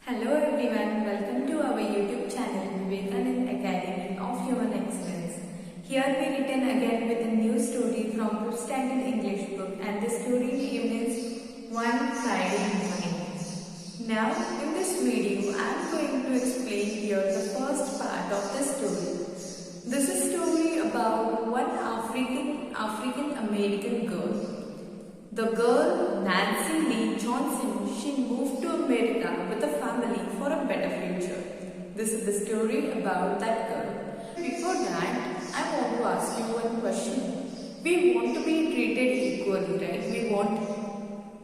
Hello everyone, welcome to our YouTube channel Vivekanand Academy of Human Excellence. Here we return again with a new story from 5th Standard English book, and the story name is One Friday Morning. Now in this video I am going to explain here the first part of the story. This is a story about one African American girl. The girl, Nancy Lee Johnson, she moved to America with a family for a better future. This is the story about that girl. Before that, I want to ask you one question. We want to be treated equally, right? We want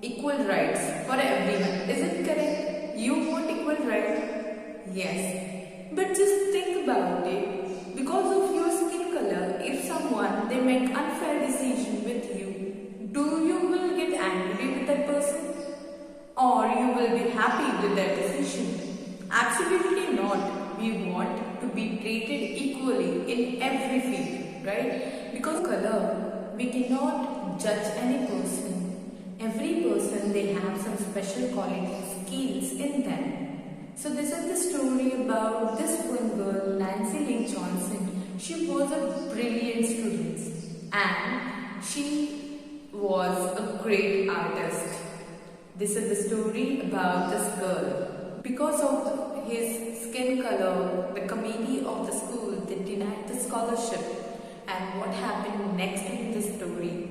equal rights for everyone. Is it correct? You want equal rights? Yes. But just think about it. Because of your skin color, if someone they make unfair decision with you, do you will get angry with that person? Or you will be happy with that decision? Absolutely not. We want to be treated equally in every field, right? Because color, we cannot judge any person. Every person, they have some special qualities, skills in them. So this is the story about this one girl, Nancy Lee Johnson. She was a brilliant student and she was a great artist. This is the story about this girl. Because of his skin color, the committee of the school they denied the scholarship. And what happened next in the story?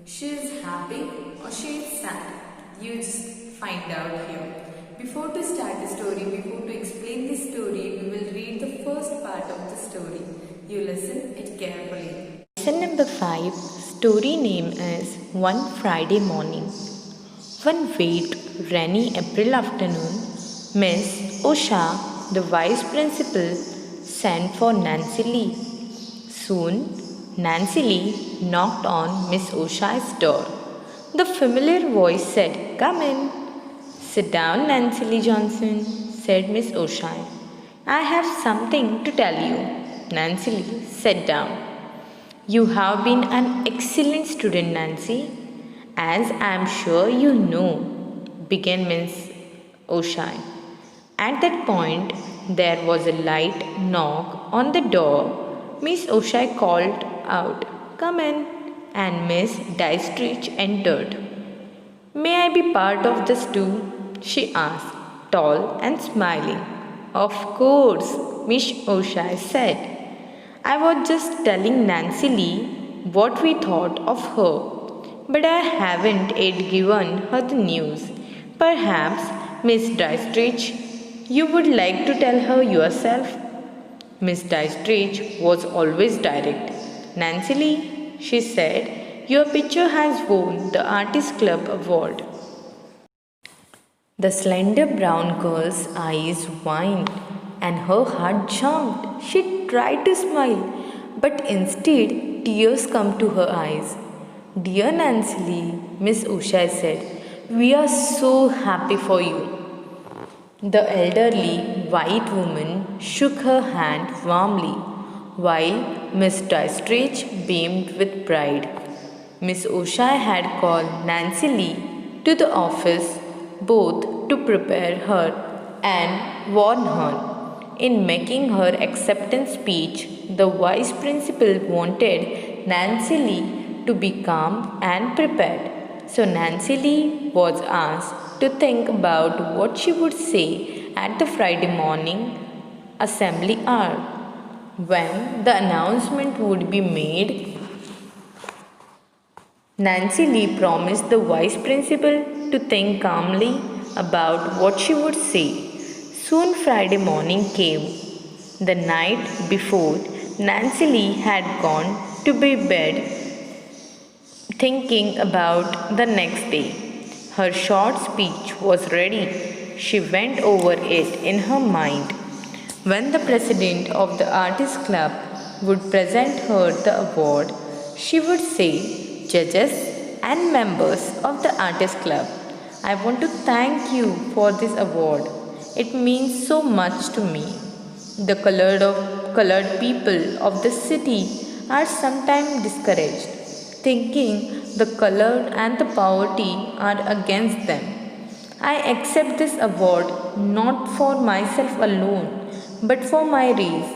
She is happy or she is sad? You just find out here. Before to start the story, before to explain the story, we will read the first part of the story. You listen it carefully. Lesson number 5. Story name is One Friday Morning. One wet, rainy April afternoon, Miss Osha, the vice principal, sent for Nancy Lee. Soon, Nancy Lee knocked on Miss Osha's door. The familiar voice said, "Come in." "Sit down, Nancy Lee Johnson," said Miss Osha. "I have something to tell you." Nancy Lee sat down. "You have been an excellent student, Nancy, as I am sure you know," began Miss Osha. At that point, there was a light knock on the door. Miss Osha called out, "Come in," and Miss Dietrich entered. "May I be part of this too?" she asked, tall and smiling. "Of course," Miss Osha said. "I was just telling Nancy Lee what we thought of her, but I haven't yet given her the news. Perhaps, Miss Dietrich, you would like to tell her yourself?" Miss Dietrich was always direct. "Nancy Lee," she said, "your picture has won the Artist Club award." The slender brown girl's eyes widened and her heart jumped. She tried to smile, but instead tears came to her eyes. "Dear Nancy Lee," Miss Osha said, "we are so happy for you." The elderly white woman shook her hand warmly, while Miss Dietrich beamed with pride. Miss Osha had called Nancy Lee to the office both to prepare her and warn her. In making her acceptance speech, the vice principal wanted Nancy Lee to be calm and prepared. So Nancy Lee was asked to think about what she would say at the Friday morning assembly hour. When the announcement would be made, Nancy Lee promised the vice principal to think calmly about what she would say. Soon Friday morning came. The night before, Nancy Lee had gone to bed thinking about the next day. Her short speech was ready. She went over it in her mind. When the president of the Artist Club would present her the award, she would say, "Judges and members of the Artist Club, I want to thank you for this award. It means so much to me. The colored people of the city are sometimes discouraged, thinking the colored and the poverty are against them. I accept this award not for myself alone, but for my race.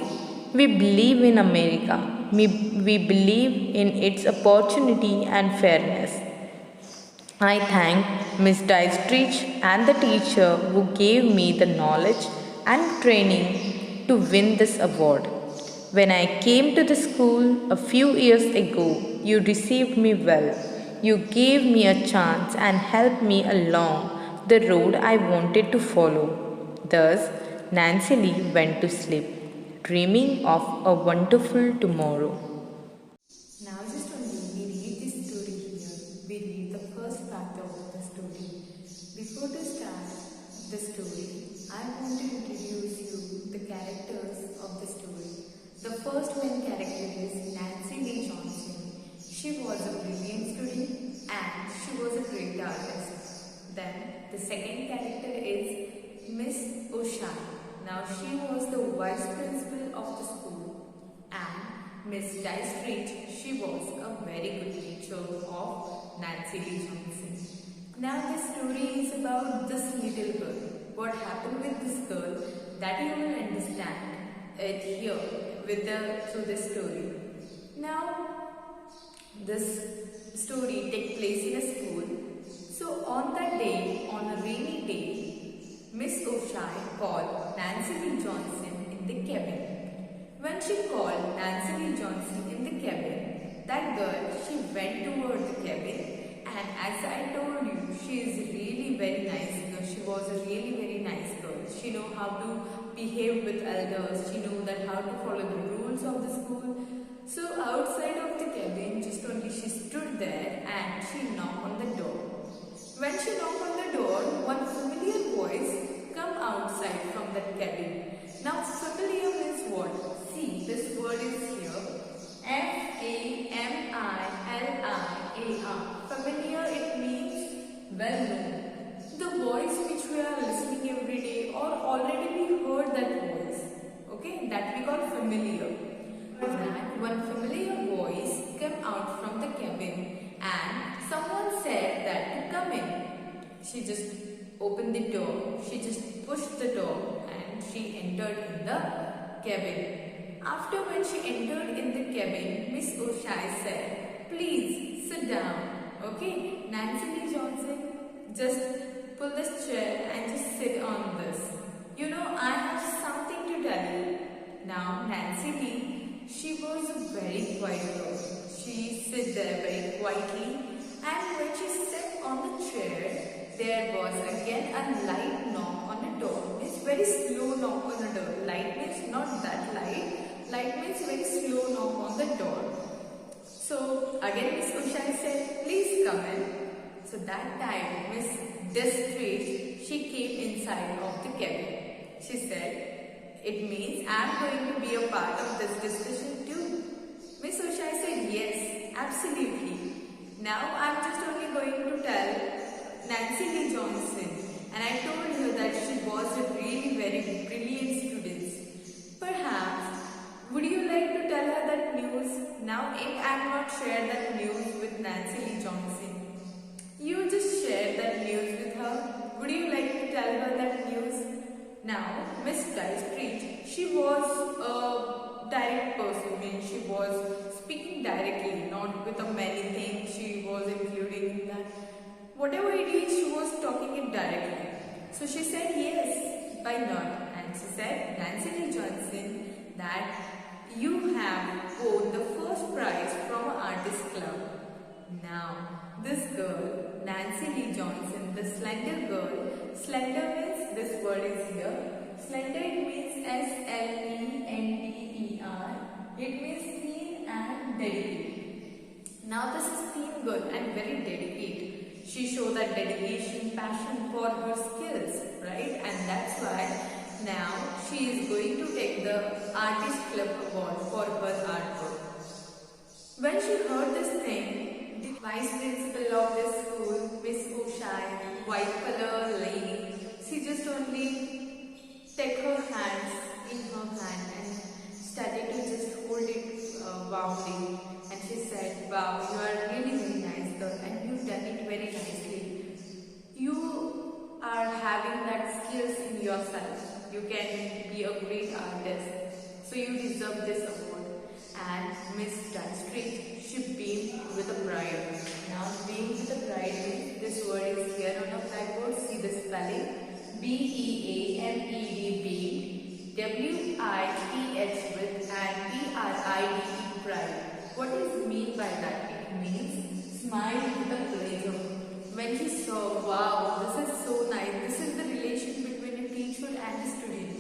We believe in America. We believe in its opportunity and fairness. I thank Miss Dietrich and the teacher who gave me the knowledge and training to win this award. When I came to the school a few years ago, you received me well. You gave me a chance and helped me along the road I wanted to follow. Thus, Nancy Lee went to sleep, dreaming of a wonderful tomorrow. Now just only we read this story here. We read the first part of the story. Before to start the story, I want to introduce you the characters of the story. The first main character is Nancy Lee Johnson. She was a brilliant student and she was a great artist. Then the second character is Miss O'Shea. Now she was the vice principal of the school. And Miss Dietrich, she was a very good teacher of Nancy Lee Johnson. Now this story is about this little girl. What happened with this girl, that you will understand it here through this story. Now this story takes place in a school. So on that day, on a rainy day, Miss O'Shea called Nancy Lee Johnson in the cabin. When she called Nancy Lee Johnson in the cabin, that girl, she went toward the cabin, and as I told you, she is really very nice girl. She was a really very nice girl. She know how to behave with elders. She know that how to follow the rules of the school. So outside of the cabin, just only she stood there and she knocked on the door. When she knocked on the door, one familiar voice come outside from that cabin. Now familiar means what? See, this word is here. Familiar. Familiar, it means well known. The voice which we are listening every day or already we heard that voice. Okay, that we call familiar. That one familiar voice came out from the cabin and someone said that to come in. She just opened the door. She just pushed the door and she entered in the cabin. After when she entered in the cabin, Miss O'Shea said, "Please sit down." Okay, Nancy Lee Johnson, just pull this chair and just sit on this. You know, I have something to tell you. Now, Nancy Lee, she was a very quiet girl. She sit there very quietly, and when she sat on the chair, there was again a light knock on the door. It's very slow knock on the door. Light means not that light. Light means very slow knock on the door. So again Miss O'Shea said, "Please come in." So that time Miss Dietrich, she came inside of the cabin. She said, "It means I am going to be a part of this discussion too." Miss O'Shea said, "Yes, absolutely. Now I am just only going to tell Nancy Lee Johnson, and I told her that she was a really very brilliant student. Perhaps, would you like to tell her that news? Now, if I am not share that news with Nancy Lee Johnson, you just share that news with her. Would you like to tell her that news?" Now, Miss Dietrich, she was a direct person. I mean, she was speaking directly, not with a many things she was including in that. Whatever it is, she was talking it directly. So she said, "Yes, why not?" And she said, "Nancy Lee Johnson, that you have won the first prize from an artist club." Now, this girl, Nancy Lee Johnson, the slender girl, slender means this word is here. Slender, it means SLENDER. It means thin and dedicated. Now, this is thin girl and very dedicated. She showed that dedication, passion for her skills, right? And that's why now she is going to take the Artist Club Award for her artwork. When she heard this thing, the vice principal of the school, Miss O'Shea, white color lady, she just only take her hands in her hand and started to just hold it warmly. And she said, "Wow, you are really very nice girl and you've done it very nicely. You are yourself. You can be a great artist. So you deserve this award. And Miss Dystreet, she beamed with a pride. Now beamed with a pride means this word is here on the blackboard. See the spelling. B-E-A-M-E-D, beamed. W-I-T-H with and P-R-I-D-E, pride. What is mean by that? It means smile with a pleasure. When she saw, wow, this is so nice. This is the relation between a teacher and a student.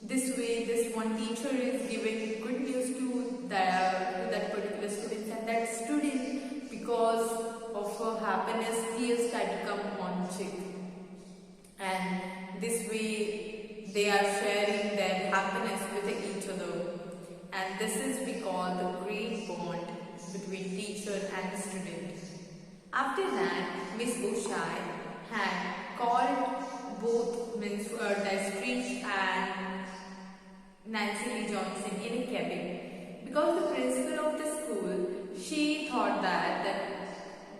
This way, this one teacher is giving good news to that particular student, and that student, because of her happiness, tears start to come on cheek. And this way, they are sharing their happiness with each other. And this is we call the great bond between teacher and student. After that, Miss Oshai had called both Miss Dystreet and Nancy Lee Johnson in a cabin, because the principal of the school, she thought that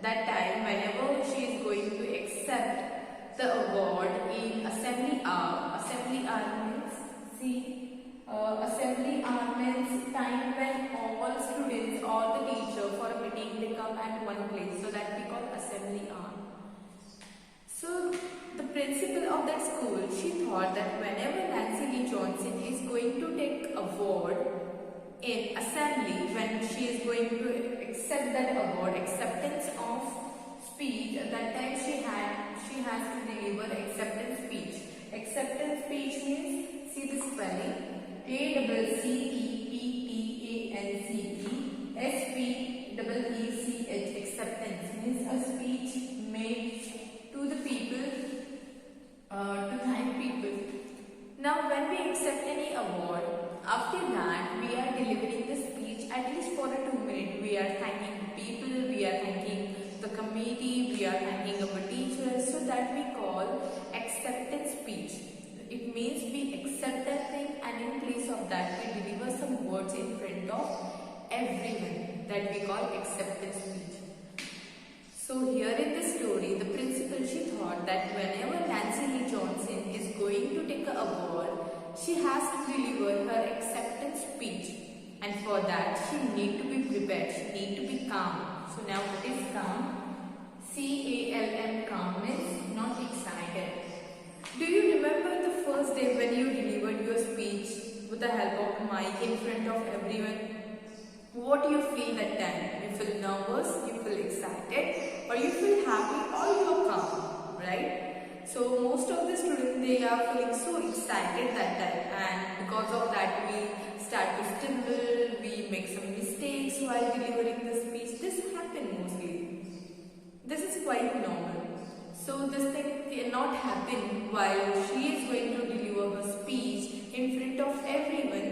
time whenever she is going to accept the award in assembly hour means time when all students or the teacher for a meeting they come at one place, so that we call assembly hour. So the principal of that school, she thought that whenever Nancy Lee Johnson is going to take award in assembly, when she is going to accept that award, acceptance of speech, at that time she has to deliver acceptance speech. Acceptance speech means, see the spelling, A-C-E-P-T-A-N-C-E-S-P-E-E-C-H, acceptance means a speech made to the people, to thank people. Now when we accept any award, after that we are delivering the speech at least for a 2 minutes. We are thanking people, we are thanking the committee, we are thanking our teachers, so that we call acceptance speech. It means we accept that thing, and in place of that we deliver some words in front of everyone, that we call acceptance speech. So here in the story, the principal, she thought that whenever Nancy Lee Johnson is going to take an award, she has to deliver her acceptance speech, and for that she need to be prepared, she need to be calm. So now what is calm? C-A-L-M, calm means not excited. Do you remember the first day when you delivered your speech with the help of mic in front of everyone? What do you feel that time? You feel nervous, you feel excited, or you feel happy, or you are calm, right? So most of the students, they are feeling so excited that time, and because of that we start to stumble, we make some mistakes while delivering the speech. This happens mostly. This is quite normal. So this thing cannot happen while she is going to deliver her speech in front of everyone.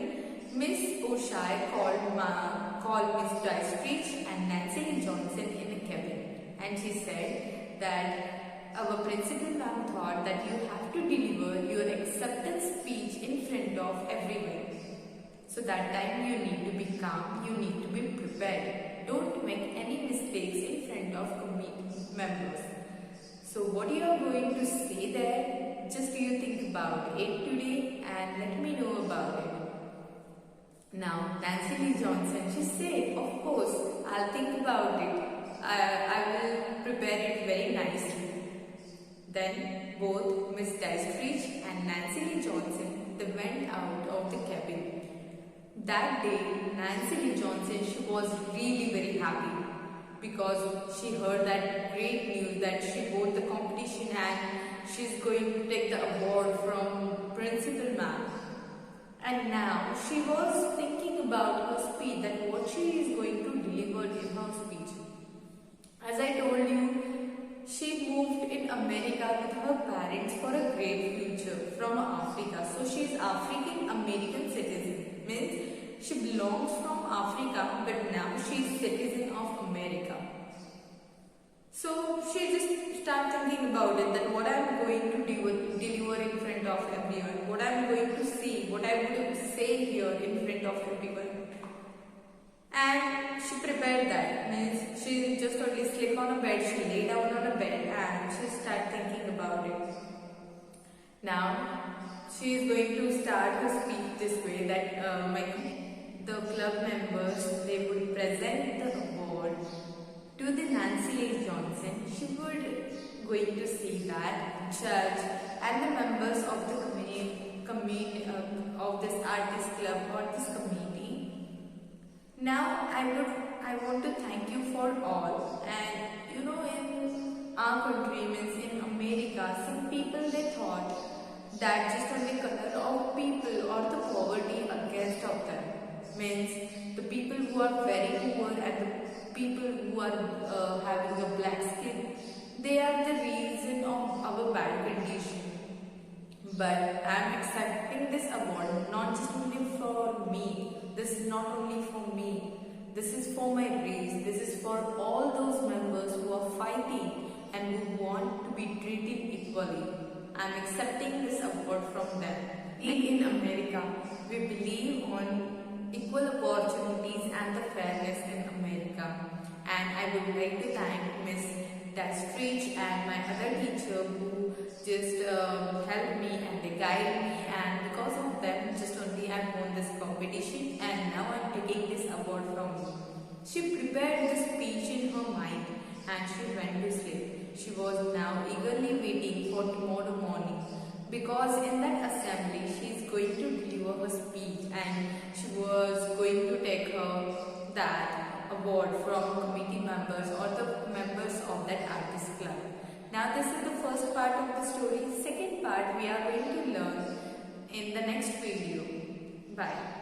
Miss Oshai called Miss Dystreet and Nancy Lee Johnson in a cabin, and she said that our principal ma'am thought that you have to deliver your acceptance speech in front of everyone. So that time you need to be calm, you need to be prepared. Don't make any mistakes in front of committee members. So what you are going to say there, just you think about it today and let me know about it. Now Nancy Lee Johnson, she said, of course, I'll think about it. I will prepare it very nicely. Then both Miss Dystreet and Nancy Lee Johnson, they went out of the cabin. That day, Nancy Lee Johnson, she was really very happy because she heard that great news that she won the competition and she's going to take the award from Principal Ma'am. And now she was thinking about her speech, that what she is going to deliver in her speech. As I told you, she moved in America with her parents for a great future from Africa. So she is African American citizen, means she belongs from Africa, but now she is citizen of America. So she just started thinking about it, that what I am going to deliver in front of everyone, what I am going to see, what I am going to say here in front of everyone. And she prepared that, means she just only slept on a bed, she lay down on a bed and she started thinking about it. Now She is going to start her speech this way that the club members, they would present the award to the Nancy Lee Johnson. She would going to see that judge and the members of the committee of this artist club or this committee. Now I want to thank you for all. And you know, in our country, means in America, some people they thought that just on the color of people or the poverty against of them, means the people who are very poor and the people who are having a black skin, they are the reason of our bad condition. But I am accepting this award not just only for me. This is not only for me. This is for my race. This is for all those members who are fighting and who want to be treated equally. I am accepting this award from them. In America, we believe on equal opportunities and the fairness in America. And I would like to thank Miss Dastrich and my other teacher who just helped me and they guided me, and because of them just only I won this competition and now I am taking this award from me. She prepared this speech in her mind and she went to sleep. She was now eagerly waiting for tomorrow morning, because in that assembly she is going to deliver her speech and she was going to take her that award from committee members or the members of that artist club. Now this is the first part of the story. Second part we are going to learn in the next video. Bye.